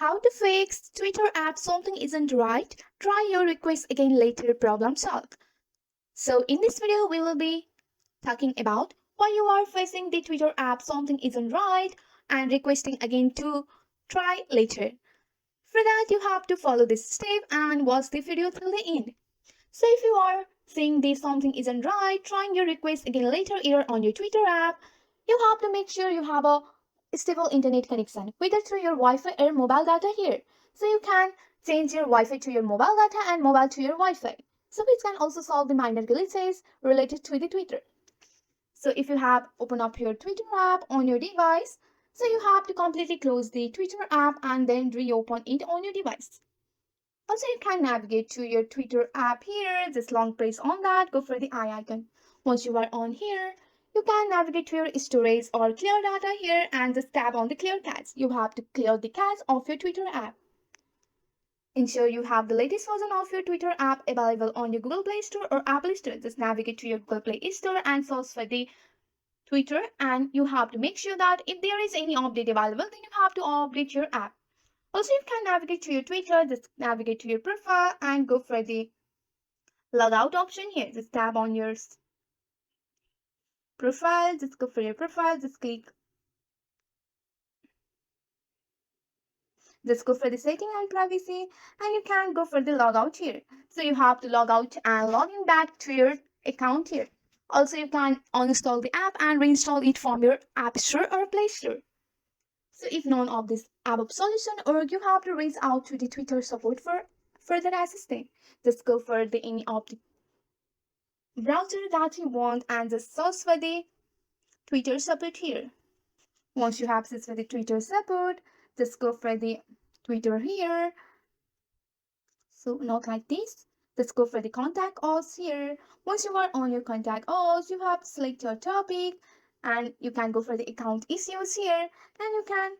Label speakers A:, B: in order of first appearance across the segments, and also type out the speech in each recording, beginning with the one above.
A: How to fix Twitter app something isn't right. Try your request again later, problem solved. So in this video we will be talking about why you are facing the Twitter app something isn't right and requesting again to try later. For that you have to follow this step and watch the video till the end. So if you are saying this something isn't right, trying your request again later error on your Twitter app, you have to make sure you have a stable internet connection, whether through your Wi-Fi or mobile data here. So you can change your Wi-Fi to your mobile data and mobile to your Wi-Fi. So which can also solve the minor glitches related to the Twitter. So if you have opened up your Twitter app on your device, so you have to completely close the Twitter app and then reopen it on your device. Also, you can navigate to your Twitter app here. Just long press on that, go for the eye icon. Once you are on here, you can navigate to your storage or clear data here and just tap on the clear cache. You have to clear the cache of your Twitter app. Ensure you have the latest version of your Twitter app available on your Google Play Store or Apple Store. Just navigate to your Google Play Store and search for the Twitter, and you have to make sure that if there is any update available, then you have to update your app. Also, you can navigate to your Twitter, just navigate to your profile and go for the logout option here. Just tap on your profile, just go for your profile, just go for the setting and privacy, and you can go for the logout here. So you have to log out and log in back to your account here. Also, you can uninstall the app and reinstall it from your App Store or Play Store. So if none of this above solution or you have to reach out to the Twitter support for further assistance. Just go for the any of the browser that you want and just search for the Twitter support here. Once you have searched for the Twitter support, just go for the Twitter here. So not like this. Just go for the contact us here. Once you are on your contact us, you have to select your topic and you can go for the account issues here and you can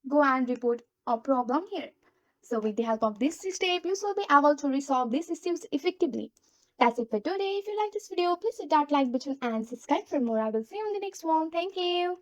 A: go and report a problem here. So with the help of this step, you will be able to resolve these issues effectively. That's it for today. If you like this video, please hit that like button and subscribe for more. I will see you in the next one. Thank you.